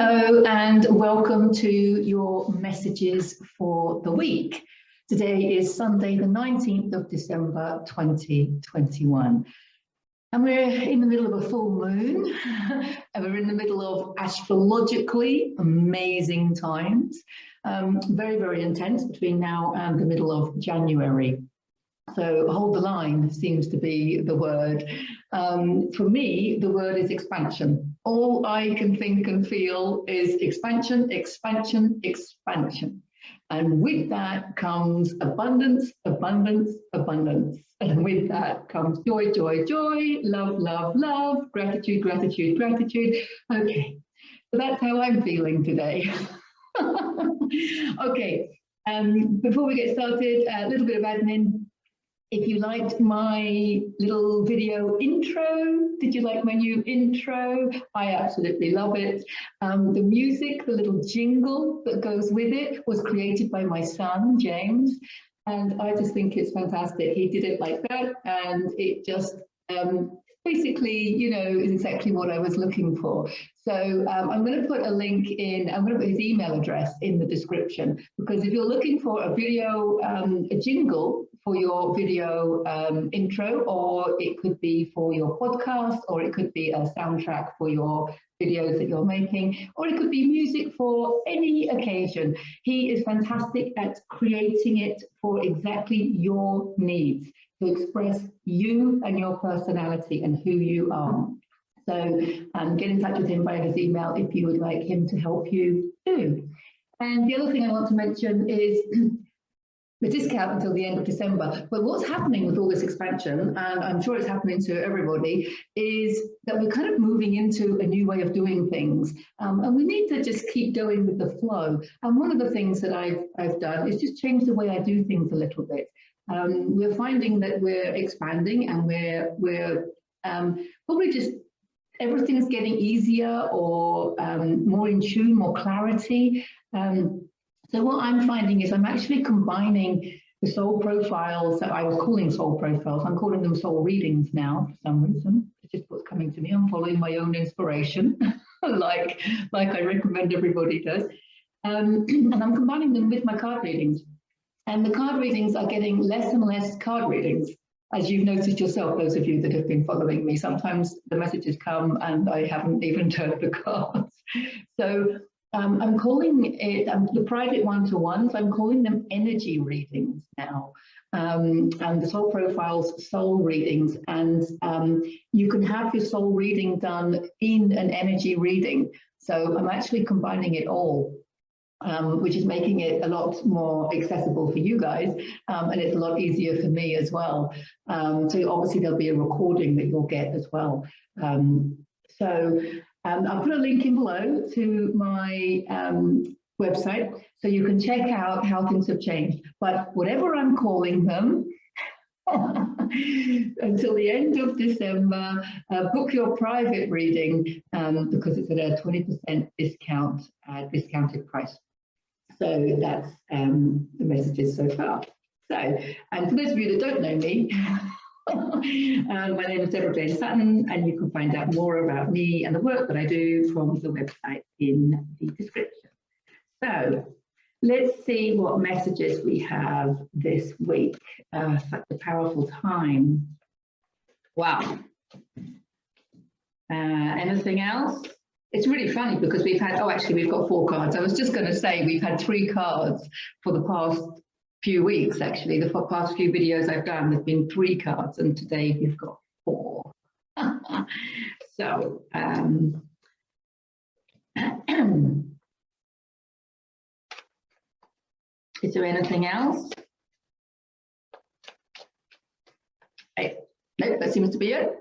Hello and welcome to your messages for the week. Today is Sunday, the 19th of December, 2021. And we're in the middle of a full moon and we're in the middle of astrologically amazing times. Very, very intense between now and the middle of January. So hold the line seems to be the word. For me, the word is expansion. All I can think and feel is expansion, expansion, expansion. And with that comes abundance, abundance, abundance. And with that comes joy, joy, joy, love, love, love, gratitude, gratitude, gratitude. Okay, so that's how I'm feeling today. Okay, before we get started, a little bit of admin. If you liked my little video intro, did you like my new intro? I absolutely love it. The music, the little jingle that goes with it was created by my son, James. And I just think it's fantastic. He did it like that and it just basically, you know, is exactly what I was looking for. So I'm going to put a link in, I'm going to put his email address in the description, because if you're looking for a video, a jingle for your video intro, or it could be for your podcast, or it could be a soundtrack for your videos that you're making, or it could be music for any occasion. He is fantastic at creating it for exactly your needs, to express you and your personality and who you are. So get in touch with him via his email if you would like him to help you too. And the other thing I want to mention is the discount until the end of December. But what's happening with all this expansion, and I'm sure it's happening to everybody, is that we're kind of moving into a new way of doing things. And we need to just keep going with the flow. And one of the things that I've done is just change the way I do things a little bit. We're finding that we're expanding and we're probably just everything's getting easier or more in tune, more clarity. So what I'm finding is I'm actually combining the soul profiles that I was calling soul profiles. I'm calling them soul readings now for some reason. It's just what's coming to me. I'm following my own inspiration, like I recommend everybody does. And I'm combining them with my card readings. And the card readings are getting less and less card readings. As you've noticed yourself, those of you that have been following me, sometimes the messages come and I haven't even turned the cards. So I'm calling it, the private one-to-ones, I'm calling them energy readings now. And the soul profiles, soul readings. And you can have your soul reading done in an energy reading. So I'm actually combining it all. Which is making it a lot more accessible for you guys, and it's a lot easier for me as well. So obviously there'll be a recording that you'll get as well. I'll put a link in below to my website so you can check out how things have changed. But whatever I'm calling them, until the end of December, book your private reading because it's at a 20% discount, discounted price. So that's the messages so far. So, and for those of you that don't know me, my name is Deborah Jane Sutton, and you can find out more about me and the work that I do from the website in the description. So let's see what messages we have this week. Such a powerful time. Wow. Anything else? It's really funny because we've had, oh, actually, we've got 4 cards. I was just going to say we've had 3 cards for the past few weeks, actually. The past few videos I've done, there've been 3 cards, and today we've got 4. So, is there anything else? Hey, nope, that seems to be it.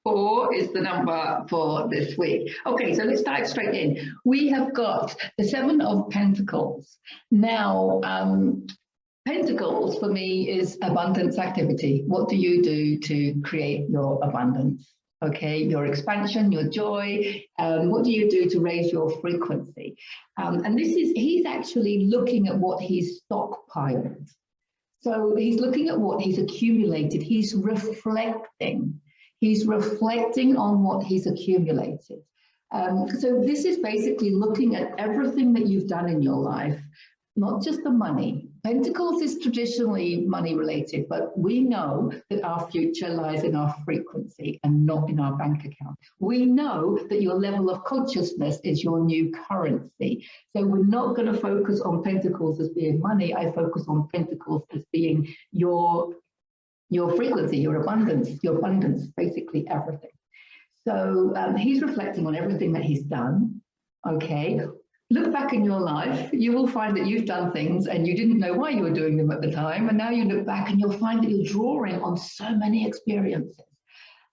4 is the number for this week. Okay, so let's dive straight in. We have got the 7 of Pentacles. Now, Pentacles for me is abundance activity. What do you do to create your abundance? Okay, your expansion, your joy. What do you do to raise your frequency? And this is, he's actually looking at what he's stockpiled. So he's looking at what he's accumulated. He's reflecting. He's reflecting on what he's accumulated. So this is basically looking at everything that you've done in your life, not just the money. Pentacles is traditionally money related, but we know that our future lies in our frequency and not in our bank account. We know that your level of consciousness is your new currency. So we're not going to focus on Pentacles as being money. I focus on Pentacles as being your frequency, your abundance, basically everything. So he's reflecting on everything that he's done. Okay. Look back in your life, you will find that you've done things and you didn't know why you were doing them at the time. And now you look back and you'll find that you're drawing on so many experiences,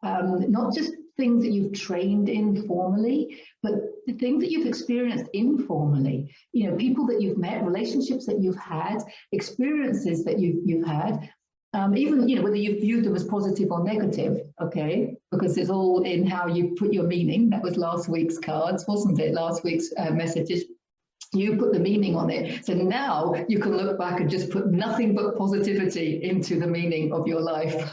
not just things that you've trained in formally, but the things that you've experienced informally. You know, people that you've met, relationships that you've had, experiences that you've had. Even, you know, whether you viewed them as positive or negative, okay, because it's all in how you put your meaning. That was last week's cards, wasn't it? Last week's messages. You put the meaning on it. So now you can look back and just put nothing but positivity into the meaning of your life.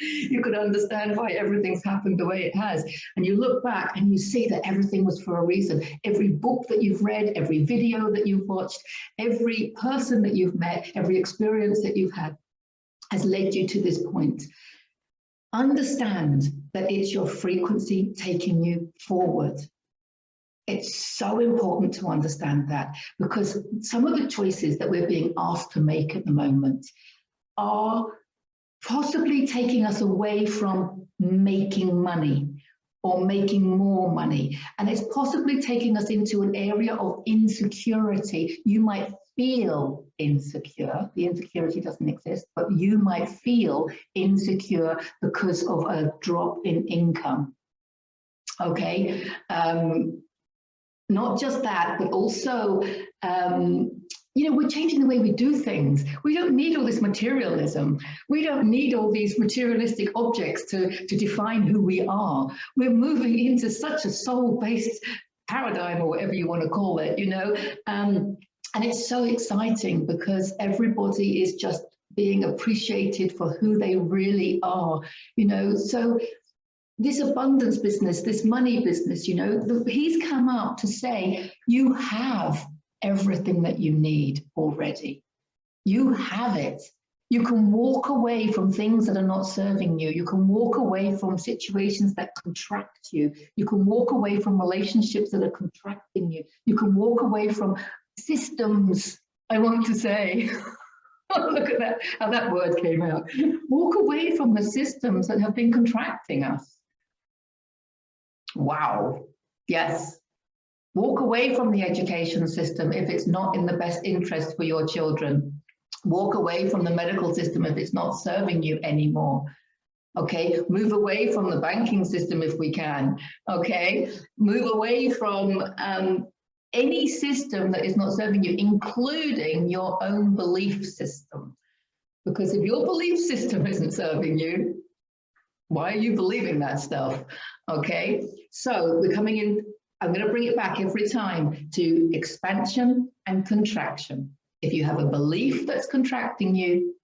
You could understand why everything's happened the way it has. And you look back and you see that everything was for a reason. Every book that you've read, every video that you've watched, every person that you've met, every experience that you've had has led you to this point. Understand that it's your frequency taking you forward. It's so important to understand that, because some of the choices that we're being asked to make at the moment are possibly taking us away from making money or making more money. And it's possibly taking us into an area of insecurity. You might feel insecure. The insecurity doesn't exist, but you might feel insecure because of a drop in income. Okay. Not just that, but also, you know, we're changing the way we do things. We don't need all this materialism. We don't need all these materialistic objects to define who we are. We're moving into such a soul-based paradigm, or whatever you want to call it, you know, and it's so exciting because everybody is just being appreciated for who they really are, you know. So this abundance business, this money business, you know, he's come out to say, you have everything that you need already. You have it. You can walk away from things that are not serving you. You can walk away from situations that contract you. You can walk away from relationships that are contracting you. You can walk away from systems, I want to say. Look at that, how that word came out. Walk away from the systems that have been contracting us. Wow. Yes. Walk away from the education system if it's not in the best interest for your children. Walk away from the medical system if it's not serving you anymore. Okay, move away from the banking system if we can. Okay, move away from any system that is not serving you, including your own belief system. Because if your belief system isn't serving you, why are you believing that stuff? Okay, so we're coming in. I'm going to bring it back every time to expansion and contraction. If you have a belief that's contracting you,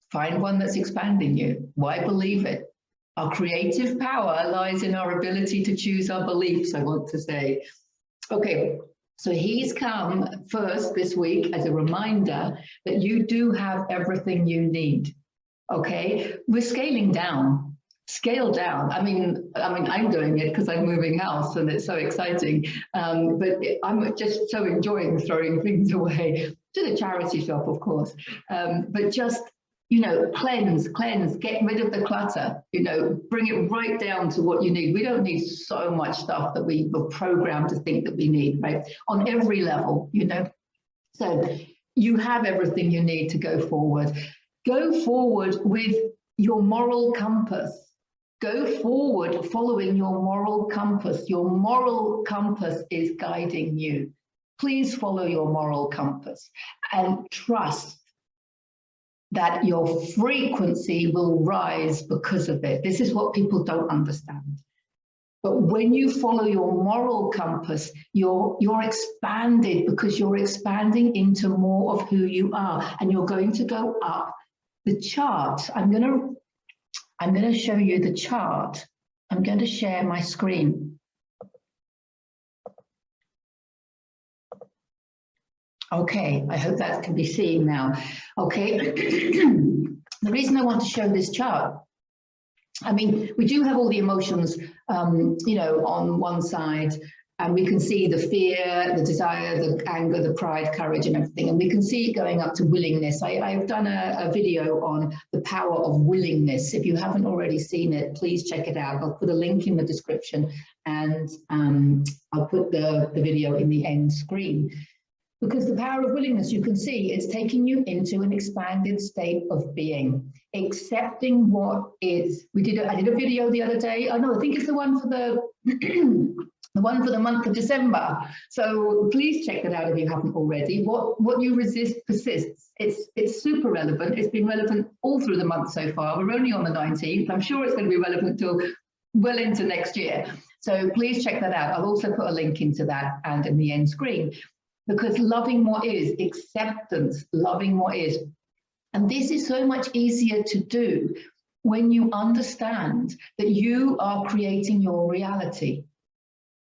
find one that's expanding you. Why believe it? Our creative power lies in our ability to choose our beliefs, I want to say. Okay, so he's come first this week as a reminder that you do have everything you need. Okay, we're scaling down. Scale down. I mean, I'm doing it because I'm moving house and it's so exciting. But I'm just so enjoying throwing things away to the charity shop, of course. But just, you know, cleanse, get rid of the clutter, you know, bring it right down to what you need. We don't need so much stuff that we were programmed to think that we need, right? On every level, you know. So you have everything you need to go forward. Go forward with your moral compass. Go forward following your moral compass. Your moral compass is guiding you. Please follow your moral compass and trust that your frequency will rise because of it. This is what people don't understand. But when you follow your moral compass, you're expanded, because you're expanding into more of who you are, and you're going to go up the chart. I'm going to show you the chart. I'm going to share my screen. Okay, I hope that can be seen now. Okay, the reason I want to show this chart, I mean, we do have all the emotions, you know, on one side, and we can see the fear, the desire, the anger, the pride, courage, and everything. And we can see it going up to willingness. I've done a video on the power of willingness. If you haven't already seen it, please check it out. I'll put a link in the description, and I'll put the video in the end screen. Because the power of willingness, you can see, is taking you into an expanded state of being, accepting what is. I did a video the other day. Oh no, I think it's the one for the the one for the month of December. So please check that out if you haven't already. What you resist persists. It's super relevant. It's been relevant all through the month so far. We're only on the 19th. I'm sure it's going to be relevant till well into next year. So please check that out. I'll also put a link into that and in the end screen. Because loving what is, acceptance, loving what is. And this is so much easier to do when you understand that you are creating your reality.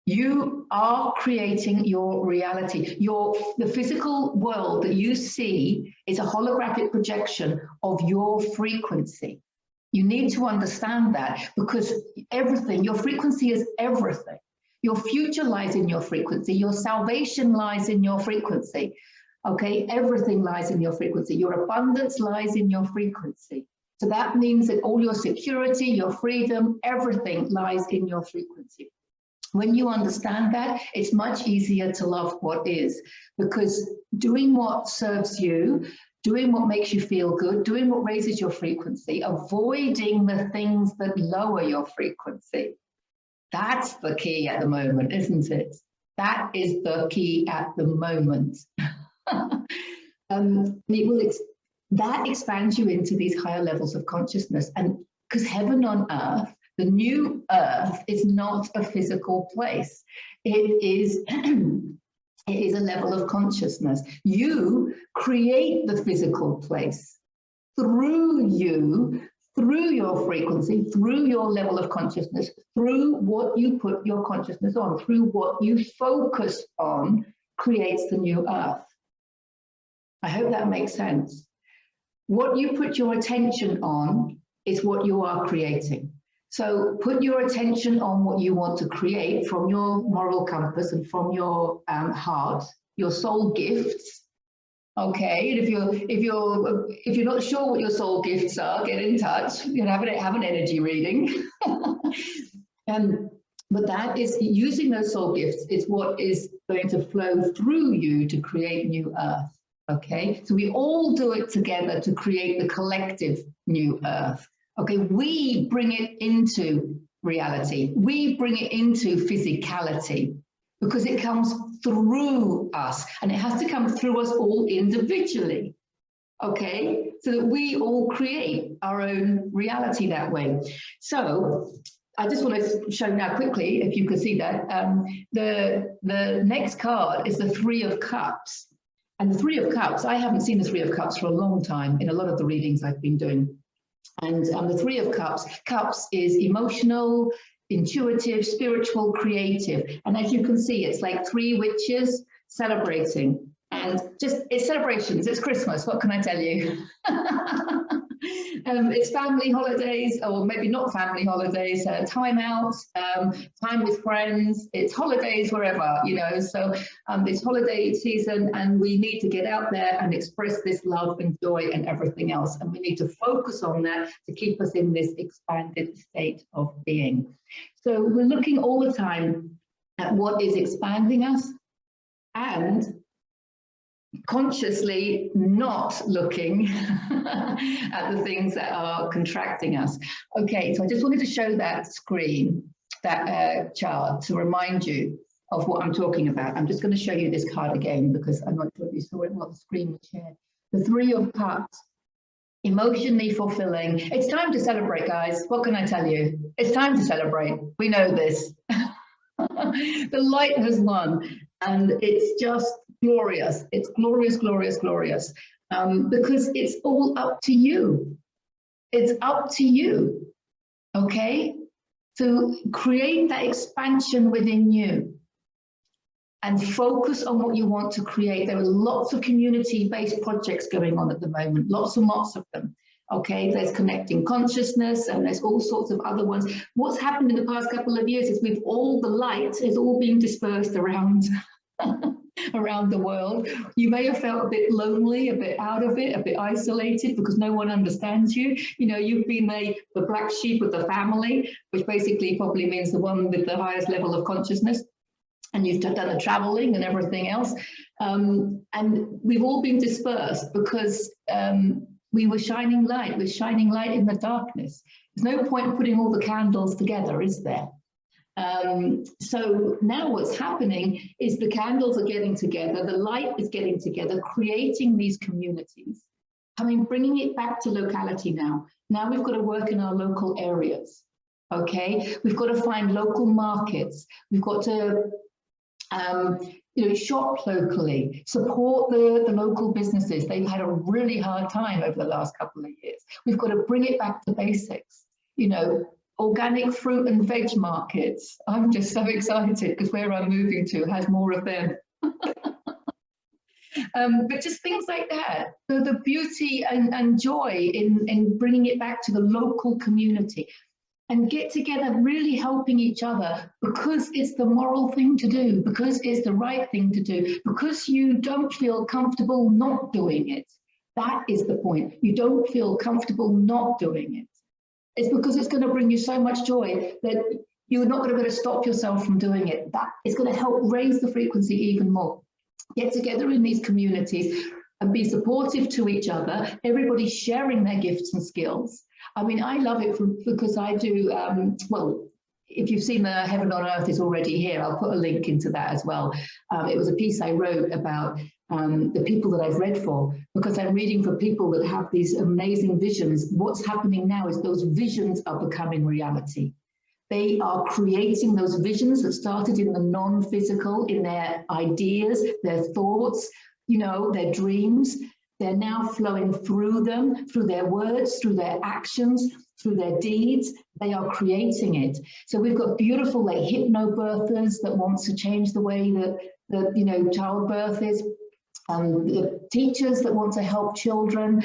You are creating your reality. The physical world that you see is a holographic projection of your frequency. You need to understand that, because everything, your frequency is everything. Your future lies in your frequency. Your salvation lies in your frequency. Okay, everything lies in your frequency. Your abundance lies in your frequency. So that means that all your security, your freedom, everything lies in your frequency. When you understand that, it's much easier to love what is, because doing what serves you, doing what makes you feel good, doing what raises your frequency, avoiding the things that lower your frequency. That's the key at the moment, isn't it? That is the key at the moment. That expands you into these higher levels of consciousness. And because heaven on earth, the new earth, is not a physical place. It is a level of consciousness. You create the physical place through you, through your frequency, through your level of consciousness, through what you put your consciousness on, through what you focus on, creates the new earth. I hope that makes sense. What you put your attention on is what you are creating. So put your attention on what you want to create from your moral compass and from your heart, your soul gifts. Okay, and if you're not sure what your soul gifts are, get in touch. You know, have an energy reading. But that is using those soul gifts is what is going to flow through you to create new earth. Okay, so we all do it together to create the collective new earth. Okay, we bring it into reality. We bring it into physicality, because it comes through us, and it has to come through us all individually, okay? So that we all create our own reality that way. So I just want to show now quickly, if you could see that, the next card is the Three of Cups. And the Three of Cups, I haven't seen the Three of Cups for a long time in a lot of the readings I've been doing. And the Three of Cups is emotional, intuitive, spiritual, creative. And as you can see, it's like three witches celebrating. And it's celebrations, it's Christmas, what can I tell you? It's family holidays, or maybe not family holidays, time out, time with friends, it's holidays wherever, you know. So it's holiday season, and we need to get out there and express this love and joy and everything else. And we need to focus on that to keep us in this expanded state of being. So we're looking all the time at what is expanding us, and consciously not looking at the things that are contracting us. Okay, so I just wanted to show that screen, that chart, to remind you of what I'm talking about. I'm just going to show you this card again, because I'm not sure if you saw it while the screen was shared. The Three of Cups, emotionally fulfilling. It's time to celebrate, guys. What can I tell you? It's time to celebrate. We know this. The light has won, and it's just glorious. It's glorious, glorious, glorious, because it's all up to you. It's up to you, okay? So create that expansion within you and focus on what you want to create. There are lots of community-based projects going on at the moment, lots and lots of them. Okay, there's connecting consciousness and there's all sorts of other ones. What's happened in the past couple of years is with all the light is all being dispersed around around the world. You may have felt a bit lonely, a bit out of it, a bit isolated because no one understands you. You know, you've been the black sheep of the family, which basically probably means the one with the highest level of consciousness. And you've done the traveling and everything else. And we've all been dispersed because we were shining light. We're shining light in the darkness. There's no point putting all the candles together, is there? So now what's happening is the candles are getting together, the light is getting together, creating these communities. Bringing it back to locality now. Now we've got to work in our local areas, okay? We've got to find local markets. We've got to shop locally, support the local businesses. They've had a really hard time over the last couple of years. We've got to bring it back to basics, organic fruit and veg markets. I'm just so excited because where I'm moving to has more of them. But just things like that, the beauty and joy in bringing it back to the local community and get together, really helping each other because it's the moral thing to do, because it's the right thing to do, because you don't feel comfortable not doing it. That is the point. You don't feel comfortable not doing it. It's because it's going to bring you so much joy that you're not going to be able to stop yourself from doing it. That is going to help raise the frequency even more. Get together in these communities and be supportive to each other. Everybody's sharing their gifts and skills. I love it because I do, well, if you've seen the Heaven on Earth is Already Here, I'll put a link into that as well. It was a piece I wrote about the people that I've read for, because I'm reading for people that have these amazing visions. What's happening now is those visions are becoming reality. They are creating those visions that started in the non-physical, in their ideas, their thoughts, their dreams. They're now flowing through them, through their words, through their actions, through their deeds. They are creating it. So we've got beautiful hypnobirthers that want to change the way that childbirth is. The teachers that want to help children,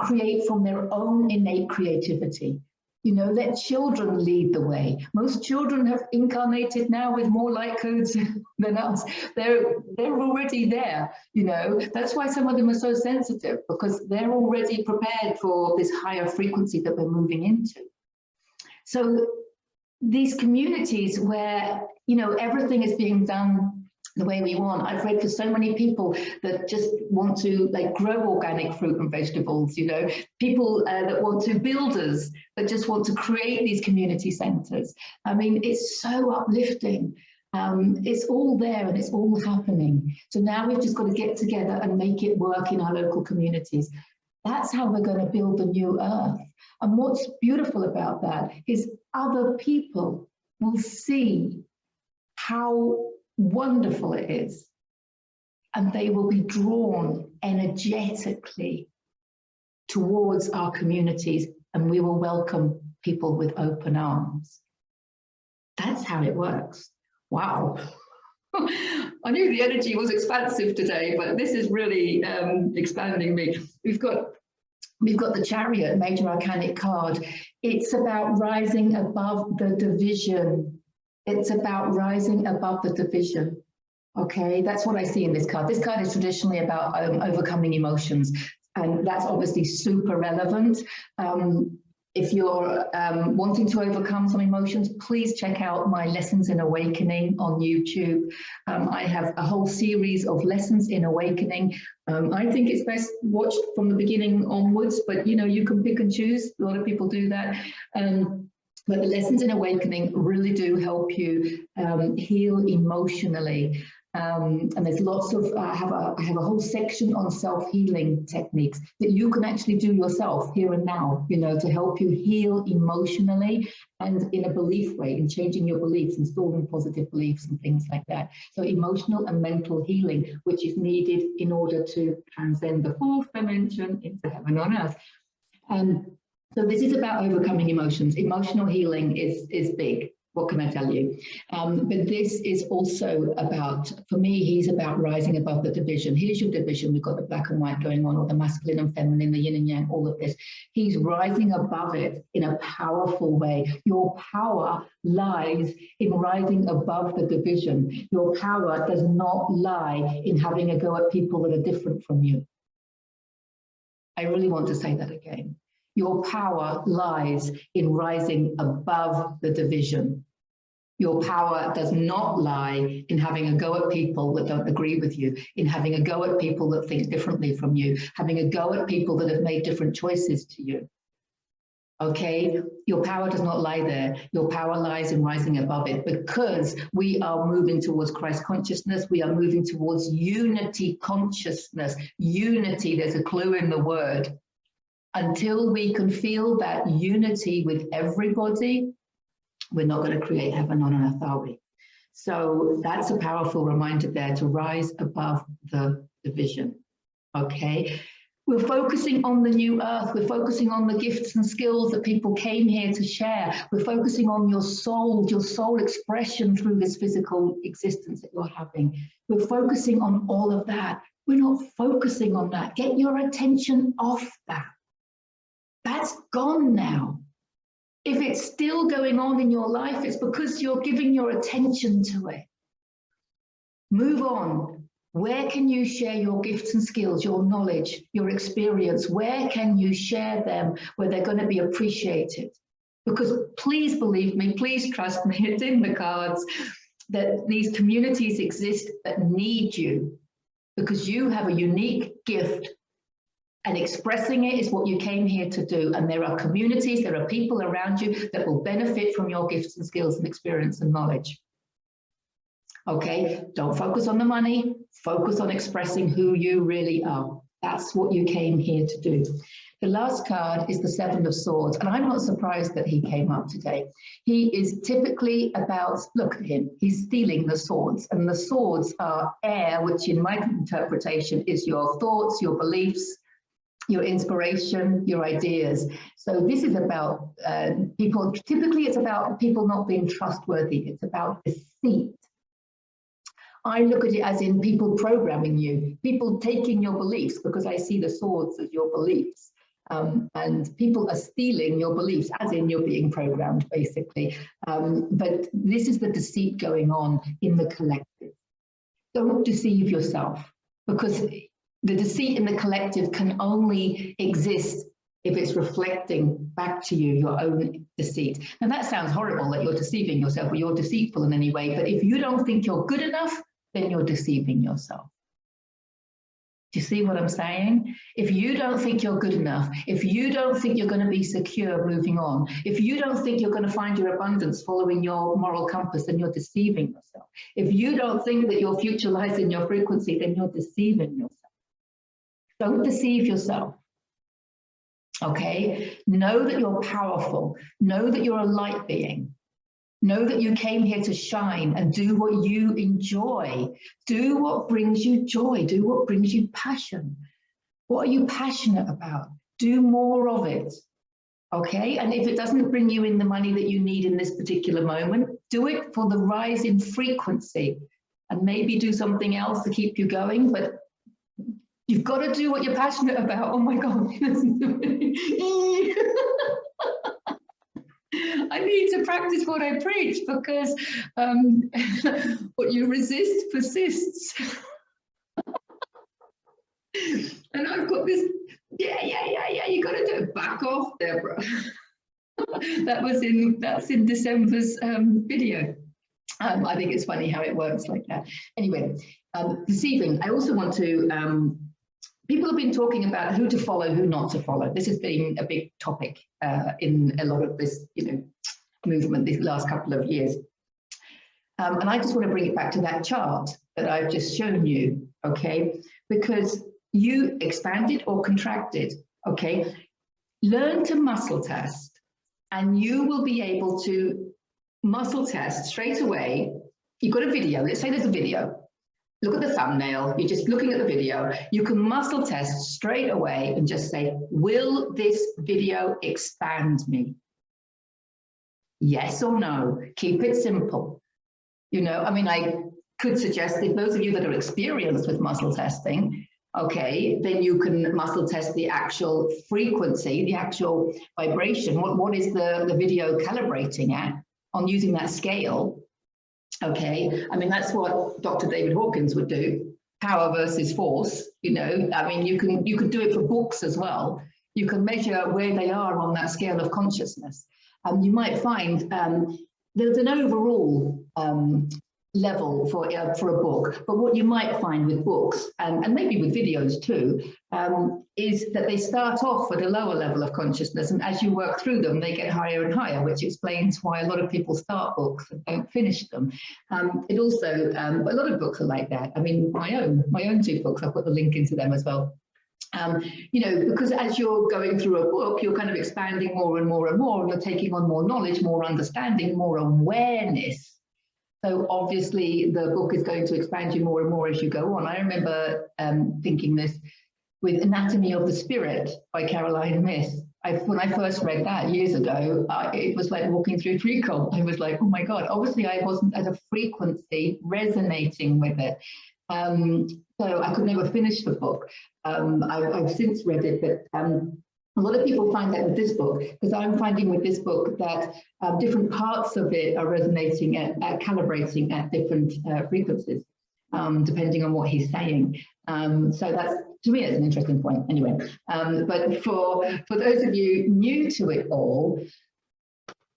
create from their own innate creativity. Let children lead the way. Most children have incarnated now with more light codes than us. They're already there, That's why some of them are so sensitive, because they're already prepared for this higher frequency that we're moving into. So these communities where, everything is being done the way we want. I've read for so many people that just want to grow organic fruit and vegetables, people that want to, builders that just want to create these community centers. It's so uplifting. It's all there and it's all happening. So now we've just got to get together and make it work in our local communities. That's how we're going to build the new earth. And what's beautiful about that is other people will see how wonderful it is, and they will be drawn energetically towards our communities, and we will welcome people with open arms. That's how it works. Wow. I knew the energy was expansive today, but this is really expanding me. We've got the Chariot, Major Arcanic card. It's about rising above the division. It's about rising above the division. Okay, that's what I see in this card. This card is traditionally about overcoming emotions, and that's obviously super relevant. If you're wanting to overcome some emotions, please check out my Lessons in Awakening on YouTube. I have a whole series of Lessons in Awakening. I think it's best watched from the beginning onwards, but you can pick and choose. A lot of people do that. But the Lessons in Awakening really do help you heal emotionally. And there's lots of, I have a whole section on self-healing techniques that you can actually do yourself here and now, to help you heal emotionally and in a belief way, in changing your beliefs, installing positive beliefs and things like that. So emotional and mental healing, which is needed in order to transcend the fourth dimension into heaven on earth. And So this is about overcoming emotions. Emotional healing is big. What can I tell you? But this is also about, for me, he's about rising above the division. Here's your division. We've got the black and white going on, or the masculine and feminine, the yin and yang, all of this. He's rising above it in a powerful way. Your power lies in rising above the division. Your power does not lie in having a go at people that are different from you. I really want to say that again. Your power lies in rising above the division. Your power does not lie in having a go at people that don't agree with you, in having a go at people that think differently from you, having a go at people that have made different choices to you. Okay, your power does not lie there. Your power lies in rising above it, because we are moving towards Christ consciousness. We are moving towards unity consciousness. Unity, there's a clue in the word. Until we can feel that unity with everybody, we're not going to create heaven on earth, are we? So that's a powerful reminder there, to rise above the division. Okay. We're focusing on the new earth. We're focusing on the gifts and skills that people came here to share. We're focusing on your soul expression through this physical existence that you're having. We're focusing on all of that. We're not focusing on that. Get your attention off that. That's gone now. If it's still going on in your life, it's because you're giving your attention to it. Move on. Where can you share your gifts and skills, your knowledge, your experience? Where can you share them where they're going to be appreciated? Because please believe me, please trust me, it's in the cards that these communities exist that need you, because you have a unique gift. And expressing it is what you came here to do. And there are communities, there are people around you that will benefit from your gifts and skills and experience and knowledge. Okay, don't focus on the money, focus on expressing who you really are. That's what you came here to do. The last card is the Seven of Swords, and I'm not surprised that he came up today. He is typically about, look at him, he's stealing the swords, and the swords are air, which in my interpretation is your thoughts, your beliefs, your inspiration, your ideas. So this is about people, typically it's about people not being trustworthy. It's about deceit. I look at it as in people programming you, people taking your beliefs, because I see the swords as your beliefs. And people are stealing your beliefs, as in you're being programmed, basically. But this is the deceit going on in the collective. Don't deceive yourself, because the deceit in the collective can only exist if it's reflecting back to you your own deceit. Now that sounds horrible, that you're deceiving yourself or you're deceitful in any way, but if you don't think you're good enough, then you're deceiving yourself. Do you see what I'm saying? If you don't think you're good enough, if you don't think you're going to be secure moving on, if you don't think you're going to find your abundance following your moral compass, then you're deceiving yourself. If you don't think that your future lies in your frequency, then you're deceiving yourself. Don't deceive yourself. Okay? Know that you're powerful. Know that you're a light being. Know that you came here to shine and do what you enjoy. Do what brings you joy. Do what brings you passion. What are you passionate about? Do more of it. Okay? And if it doesn't bring you in the money that you need in this particular moment, do it for the rise in frequency, and maybe do something else to keep you going. But you've got to do what you're passionate about. Oh my God. I need to practice what I preach, because what you resist persists. And I've got this, yeah, you got to do it. Back off, Deborah. That's in December's video. I think it's funny how it works like that. Anyway, deceiving. I also want to, people have been talking about who to follow, who not to follow. This has been a big topic in a lot of this, movement these last couple of years. And I just want to bring it back to that chart that I've just shown you, okay? Because you expanded or contracted, okay? Learn to muscle test, and you will be able to muscle test straight away. You've got a video, let's say there's a video. look at the thumbnail, you're just looking at the video, you can muscle test straight away and just say, will this video expand me? Yes or no? Keep it simple. You know, I mean, I could suggest that those of you that are experienced with muscle testing, okay, then you can muscle test the actual frequency, the actual vibration. What is the video calibrating at on using that scale? Okay, I mean, that's what Dr. David Hawkins would do, power versus force, you know. I mean, you could do it for books as well. You can measure where they are on that scale of consciousness. You might find there's an overall level for a book, but what you might find with books, and maybe with videos too, is that they start off at a lower level of consciousness, and as you work through them, they get higher and higher, which explains why a lot of people start books and don't finish them. It also, a lot of books are like that. I mean, my own 2 books, I'll put the link into them as well. You know, because as you're going through a book, you're kind of expanding more and more and more, and you're taking on more knowledge, more understanding, more awareness. So obviously the book is going to expand you more and more as you go on. I remember thinking this with Anatomy of the Spirit by Caroline Myss. When I first read that years ago, it was like walking through treacle. I was like, oh my God, obviously I wasn't at a frequency resonating with it. So I could never finish the book. I've since read it, but a lot of people find that with this book, because I'm finding with this book that different parts of it are resonating at calibrating at different frequencies, depending on what he's saying. So that's, to me, it's an interesting point anyway. But for those of you new to it all,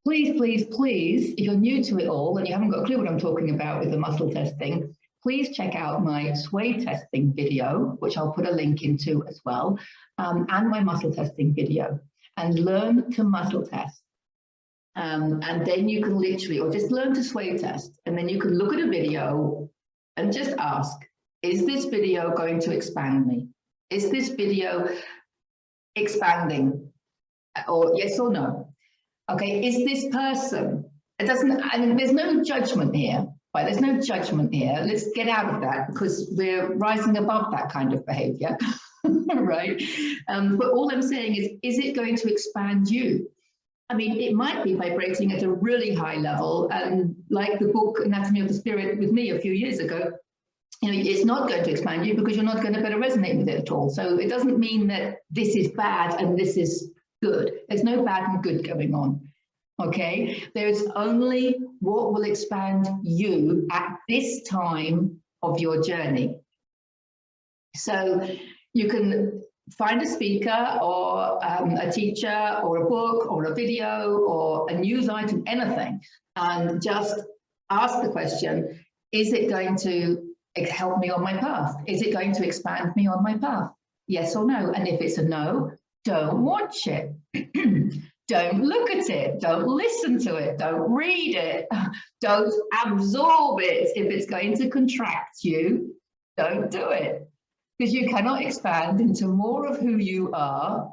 please, please, please, if you're new to it all and you haven't got a clue what I'm talking about with the muscle testing, please check out my sway testing video, which I'll put a link into as well, and my muscle testing video, and learn to muscle test. And then you can literally, or just learn to sway test, and then you can look at a video and just ask, is this video going to expand me? Is this video expanding? Or yes or no? Okay, is this person, it doesn't, I mean, there's no judgment here. Right, there's no judgment here. Let's get out of that, because we're rising above that kind of behavior, right? But all I'm saying is it going to expand you? I mean, it might be vibrating at a really high level, and like the book Anatomy of the Spirit with me a few years ago, you know, it's not going to expand you because you're not going to better resonate with it at all. So it doesn't mean that this is bad and this is good. There's no bad and good going on. Okay, there's only what will expand you at this time of your journey. So you can find a speaker or a teacher or a book or a video or a news item, anything, and just ask the question, is it going to help me on my path? Is it going to expand me on my path? Yes or no? And if it's a no, don't watch it. Don't look at it, don't listen to it, don't read it, don't absorb it. If it's going to contract you, don't do it, because you cannot expand into more of who you are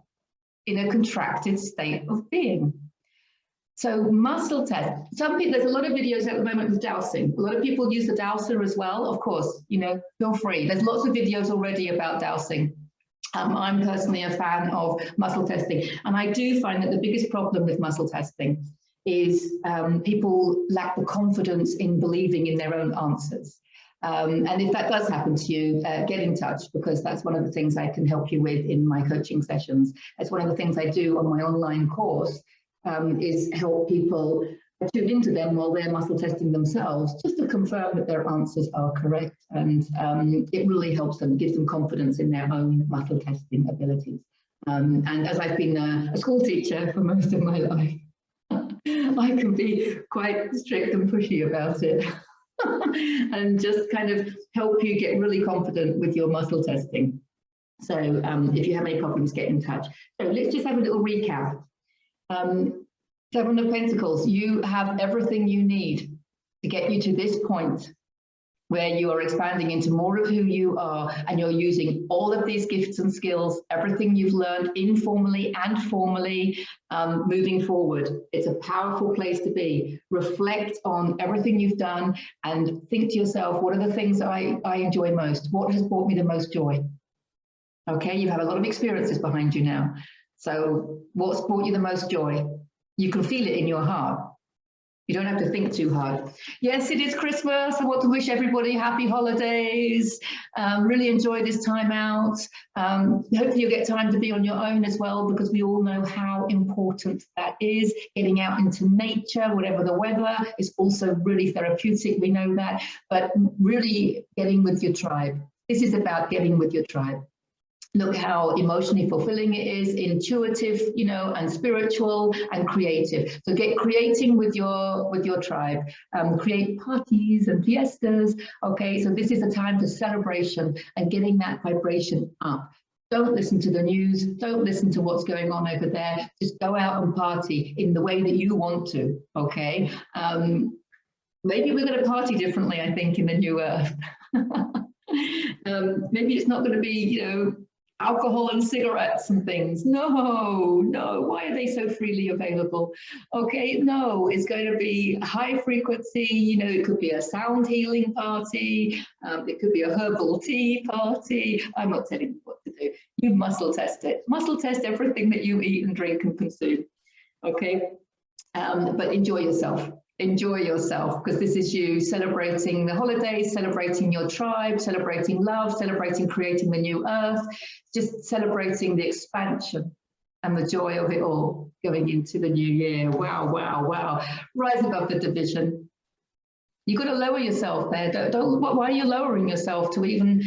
in a contracted state of being. So muscle test. Some people, there's a lot of videos at the moment with dowsing. A lot of people use the dowser as well. Of course, you know, feel free. There's lots of videos already about dowsing. I'm personally a fan of muscle testing, and I do find that the biggest problem with muscle testing is people lack the confidence in believing in their own answers. And if that does happen to you, get in touch, because that's one of the things I can help you with in my coaching sessions. It's one of the things I do on my online course, is help people tune into them while they're muscle testing themselves, just to confirm that their answers are correct. And it really helps them, gives them confidence in their own muscle testing abilities. And as I've been a school teacher for most of my life, I can be quite strict and pushy about it and just kind of help you get really confident with your muscle testing. So if you have any problems, get in touch. So let's just have a little recap. 7 of Pentacles, you have everything you need to get you to this point where you are expanding into more of who you are, and you're using all of these gifts and skills, everything you've learned informally and formally, moving forward. It's a powerful place to be. Reflect on everything you've done and think to yourself, what are the things that I enjoy most? What has brought me the most joy? Okay, you've had a lot of experiences behind you now. So what's brought you the most joy? You can feel it in your heart. You don't have to think too hard. Yes, it is Christmas. I want to wish everybody happy holidays. Really enjoy this time out. Hopefully you'll get time to be on your own as well, because we all know how important that is. Getting out into nature, whatever the weather, is also really therapeutic. We know that. But really getting with your tribe. This is about getting with your tribe. Look how emotionally fulfilling it is, intuitive, you know, and spiritual and creative. So get creating with your tribe. Create parties and fiestas. Okay, so this is a time for celebration and getting that vibration up. Don't listen to the news. Don't listen to what's going on over there. Just go out and party in the way that you want to. Okay. Maybe we're going to party differently, I think, in the new earth. Maybe it's not going to be, you know, alcohol and cigarettes and things. No, why are they so freely available? Okay, no, it's going to be high frequency, you know, it could be a sound healing party, it could be a herbal tea party. I'm not telling you what to do. You muscle test it. Muscle test everything that you eat and drink and consume. Okay, but enjoy yourself. Enjoy yourself, because this is you celebrating the holidays, celebrating your tribe, celebrating love, celebrating creating the new earth, just celebrating the expansion and the joy of it all going into the new year. Wow, wow, wow. Rise above the division. You've got to lower yourself there. Why are you lowering yourself to even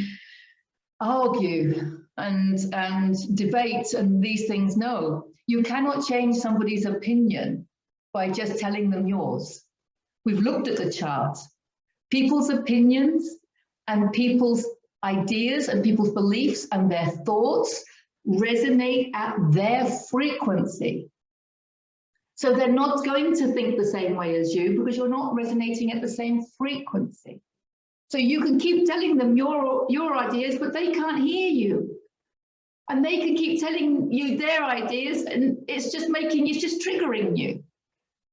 argue and debate and these things? No, you cannot change somebody's opinion by just telling them yours. We've looked at the chart. People's opinions and people's ideas and people's beliefs and their thoughts resonate at their frequency. So they're not going to think the same way as you, because you're not resonating at the same frequency. So you can keep telling them your ideas, but they can't hear you. And they can keep telling you their ideas, and it's just triggering you.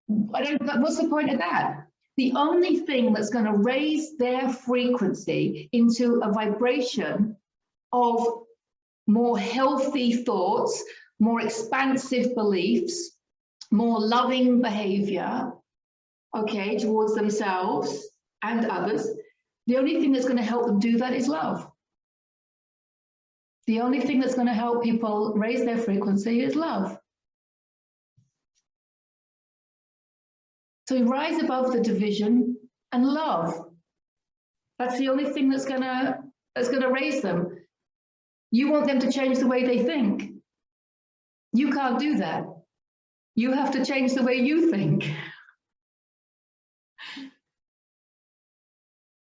What's the point of that? The only thing that's going to raise their frequency into a vibration of more healthy thoughts, more expansive beliefs, more loving behavior, okay, towards themselves and others, the only thing that's going to help them do that is love. The only thing that's going to help people raise their frequency is love. So rise above the division and love. That's the only thing that's gonna raise them. You want them to change the way they think. You can't do that. You have to change the way you think.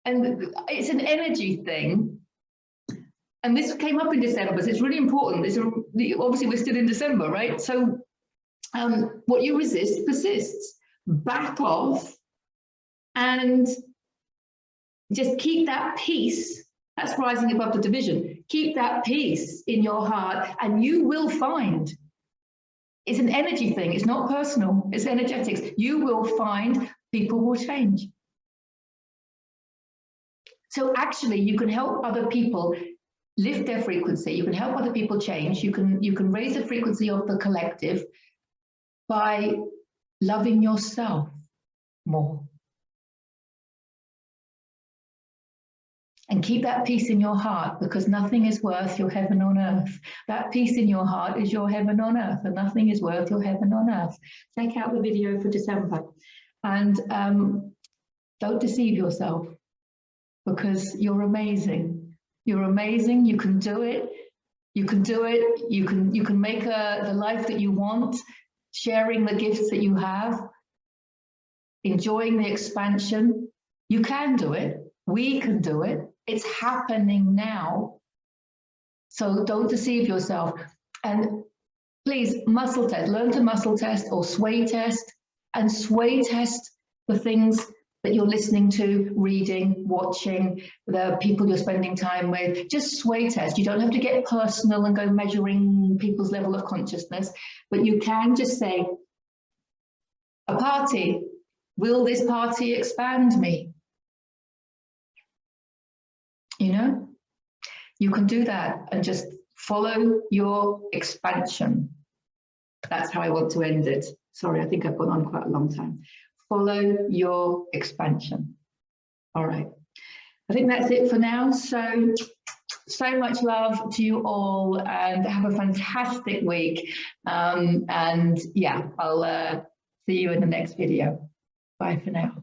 And it's an energy thing. And this came up in December, so it's really important. Obviously, we're still in December, right? So what you resist persists. Back off and just keep that peace. That's rising above the division. Keep that peace in your heart, and you will find, it's an energy thing. It's not personal. It's energetics. You will find people will change. So actually, you can help other people lift their frequency. You can help other people change. You can raise the frequency of the collective by loving yourself more. And keep that peace in your heart, because nothing is worth your heaven on earth. That peace in your heart is your heaven on earth, and nothing is worth your heaven on earth. Check out the video for December. And don't deceive yourself, because you're amazing. You're amazing. You can do it. You can do it. You can make the life that you want. Sharing the gifts that you have, enjoying the expansion. You can do it. We can do it. It's happening now. So don't deceive yourself. And please muscle test, learn to muscle test or sway test, and sway test the things that you're listening to, reading, watching, the people you're spending time with. Just sway test. You don't have to get personal and go measuring people's level of consciousness, but you can just say, a party, will this party expand me? You know, you can do that and just follow your expansion. That's how I want to end it. Sorry, I think I've gone on quite a long time. Follow your expansion. All right. I think that's it for now. So much love to you all and have a fantastic week. And yeah, I'll see you in the next video. Bye for now.